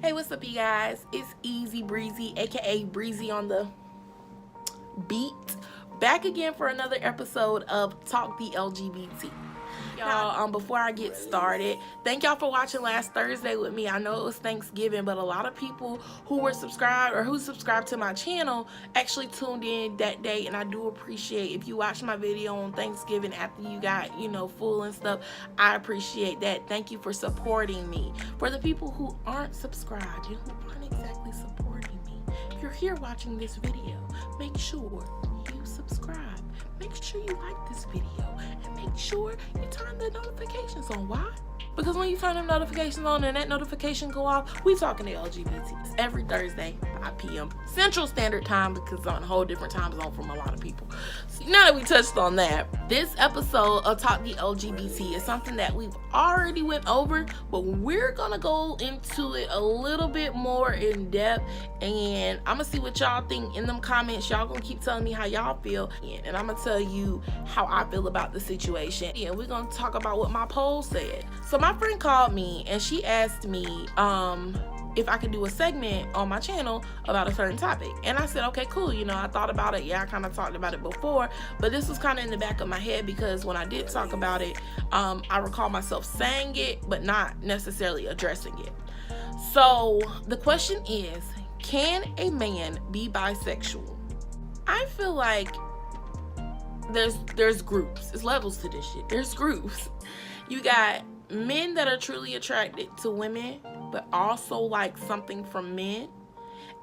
Hey, what's up, you guys? It's Easy Breezy, aka Breezy on the beat, back again for another episode of Talk the LGBT. Y'all, before I get started, thank y'all for watching last Thursday with me. I know it was Thanksgiving, but a lot of people who were subscribed or who subscribed to my channel actually tuned in that day, and I do appreciate if you watched my video on Thanksgiving after you got, full and stuff. I appreciate that. Thank you for supporting me. For the people who aren't subscribed and who aren't exactly supporting me, if you're here watching this video, make sure you subscribe. Make sure you like this video and make sure you turn the notifications on. Why? Because when you turn the notifications on and that notification go off, we talking to LGBTs every Thursday, 5 p.m. Central Standard Time, because it's on a whole different time zone from a lot of people. So now that we touched on that, this episode of Talk the LGBT is something that we've already went over, but we're gonna go into it a little bit more in depth, and I'm gonna see what y'all think in them comments. Y'all gonna keep telling me how y'all feel, and I'm gonna tell you how I feel about the situation. And we're gonna talk about what my poll said. So my friend called me and she asked me if I could do a segment on my channel about a certain topic, and I said okay, cool. I thought about it. I kind of talked about it before, but this was kind of in the back of my head because when I did talk about it, I recall myself saying it but not necessarily addressing it. So the question is, can a man be bisexual? I feel like there's groups. There's levels to this shit. There's groups. You got men that are truly attracted to women but also like something from men,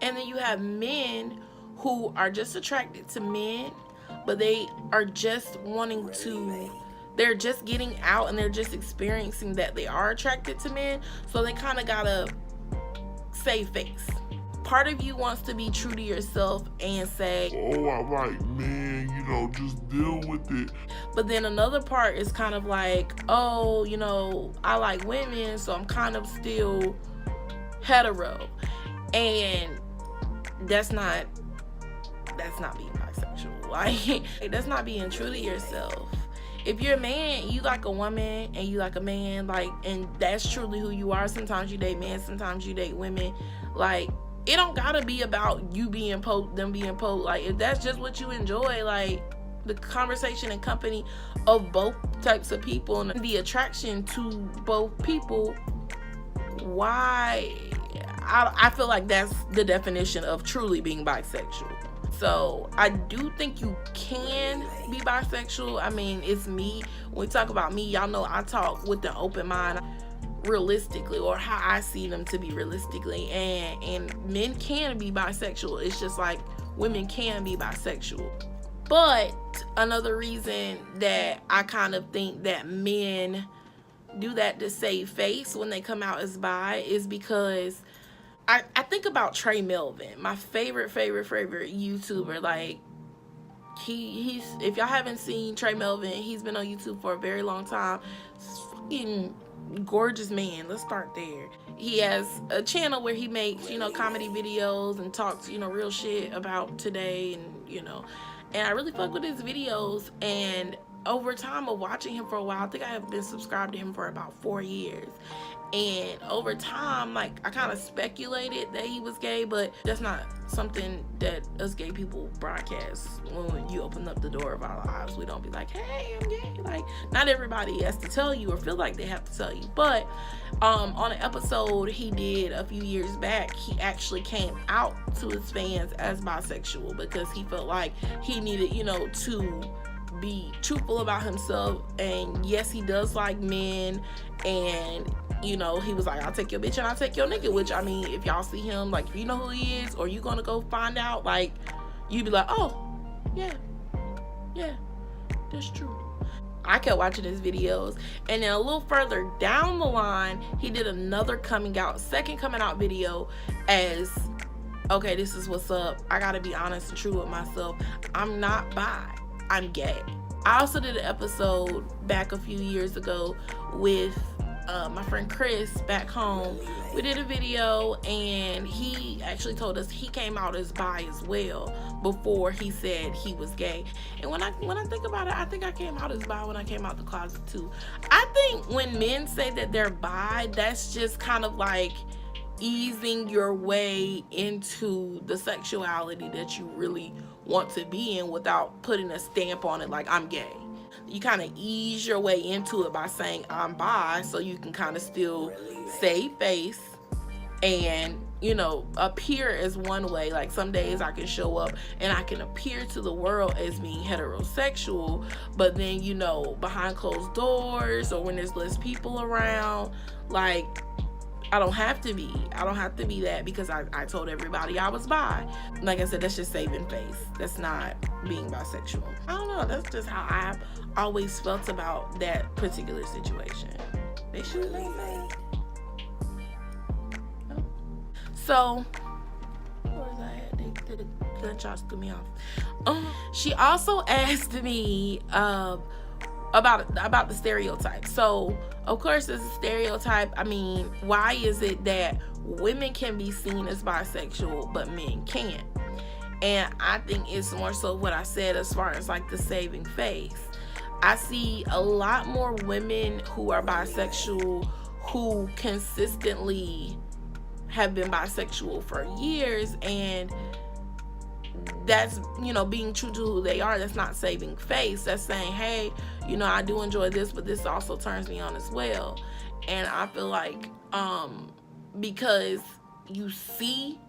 and then you have men who are just attracted to men but they are just wanting to, they're just getting out and they're just experiencing that they are attracted to men, so they kind of gotta save face. Part of you wants to be true to yourself and say, oh, I like men, just deal with it. But then another part is kind of like, oh, I like women, so I'm kind of still hetero. And that's not being bisexual. Like, that's not being true to yourself. If you're a man, you like a woman and you like a man, and that's truly who you are. Sometimes you date men, sometimes you date women. It don't gotta be about you being them being if that's just what you enjoy, the conversation and company of both types of people and the attraction to both people, why? I feel like that's the definition of truly being bisexual. So I do think you can be bisexual. I mean, it's me. When we talk about me, y'all know I talk with an open mind, realistically, or how I see them to be realistically, and men can be bisexual. It's just like women can be bisexual. But another reason that I kind of think that men do that to save face when they come out as bi is because I think about Trey Melvin, my favorite YouTuber. He's, if y'all haven't seen Trey Melvin, he's been on YouTube for a very long time. Fucking gorgeous man. Let's start there. He has a channel where he makes comedy videos and talks real shit about today, and I really fuck with his videos. And over time of watching him for a while, I think I have been subscribed to him for about 4 years, and over time, I kind of speculated that he was gay, but that's not something that us gay people broadcast. When you open up the door of our lives, we don't be like, hey, I'm gay. Not everybody has to tell you or feel like they have to tell you. But on an episode he did a few years back, he actually came out to his fans as bisexual because he felt like he needed to be truthful about himself. And yes, he does like men, and he was like, I'll take your bitch and I'll take your nigga, which, I mean, if y'all see him, if you know who he is, or you gonna go find out, you'd be like, oh, yeah, that's true. I kept watching his videos, and then a little further down the line, he did another second coming out video as, okay, this is what's up. I gotta be honest and true with myself. I'm not bi, I'm gay. I also did an episode back a few years ago with my friend Chris back home. We did a video, and he actually told us he came out as bi as well before he said he was gay. And when I think about it, I think I came out as bi when I came out the closet too. I think when men say that they're bi, that's just kind of easing your way into the sexuality that you really want to be in without putting a stamp on it like I'm gay. You kind of ease your way into it by saying I'm bi, so you can kind of still save face and, you know, appear as one way. Like some days I can show up and I can appear to the world as being heterosexual, but then, you know, behind closed doors or when there's less people around, like, I don't have to be that because I told everybody I was bi. Like I said, that's just saving face. That's not being bisexual. I don't know, that's just how I've always felt about that particular situation. They should know me. So, where was I at? The gunshots threw me off. She also asked me about the stereotype. So, of course, there's a stereotype. I mean, why is it that women can be seen as bisexual, but men can't? And I think it's more so what I said as far as like the saving face. I see a lot more women who are bisexual who consistently have been bisexual for years, and that's, you know, being true to who they are. That's not saving face. That's saying, hey, you know, I do enjoy this, but this also turns me on as well. And I feel like because you see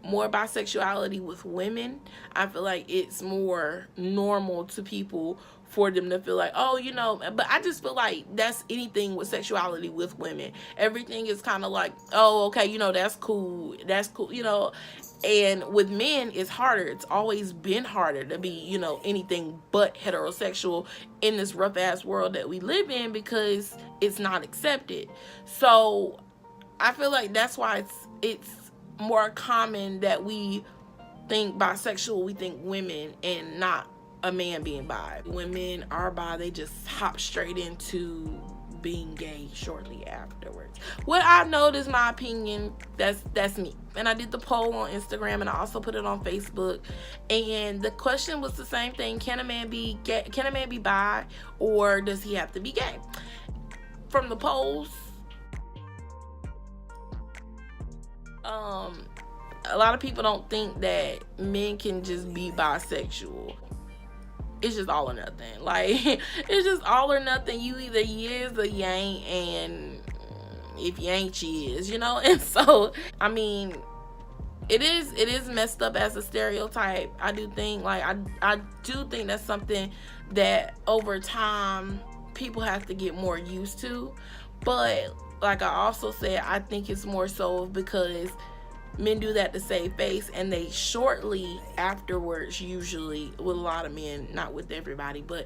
more bisexuality with women, I feel like it's more normal to people for them to feel like, oh, you know, but I just feel like that's anything with sexuality with women. Everything is kind of like, oh, okay, you know, that's cool, you know. And with men, it's harder. It's always been harder to be, you know, anything but heterosexual in this rough ass world that we live in because it's not accepted. So I feel like that's why it's more common that we think bisexual, we think women, and not a man being bi. When men are bi, they just hop straight into being gay shortly afterwards. What I've noticed, my opinion, that's me. And I did the poll on Instagram and I also put it on Facebook. And the question was the same thing: can a man be gay? Can a man be bi, or does he have to be gay? From the polls, a lot of people don't think that men can just be bisexual. It's just all or nothing. Like, it's just all or nothing. You either is or you ain't, and if you ain't, you is, you know? And so, I mean, it is messed up as a stereotype. I do think, like, I do think that's something that over time people have to get more used to. But like I also said, I think it's more so because men do that to save face, and they shortly afterwards, usually with a lot of men, not with everybody, but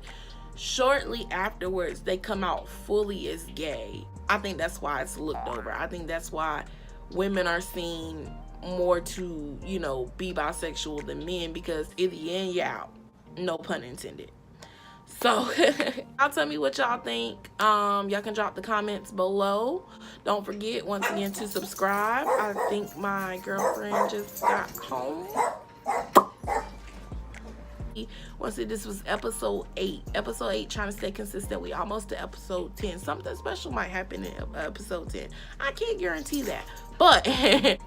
shortly afterwards, they come out fully as gay. I think that's why it's looked over. I think that's why women are seen more to, you know, be bisexual than men, because in the end, you're out. No pun intended. So, y'all tell me what y'all think. Y'all can drop the comments below. Don't forget, once again, to subscribe. I think my girlfriend just got home. Once again, this was episode 8. Episode 8, trying to stay consistent. We almost to episode 10. Something special might happen in episode 10. I can't guarantee that. But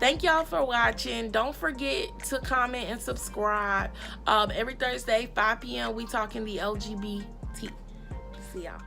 thank y'all for watching. Don't forget to comment and subscribe. Every Thursday, 5 p.m., we talking the LGBT. See y'all.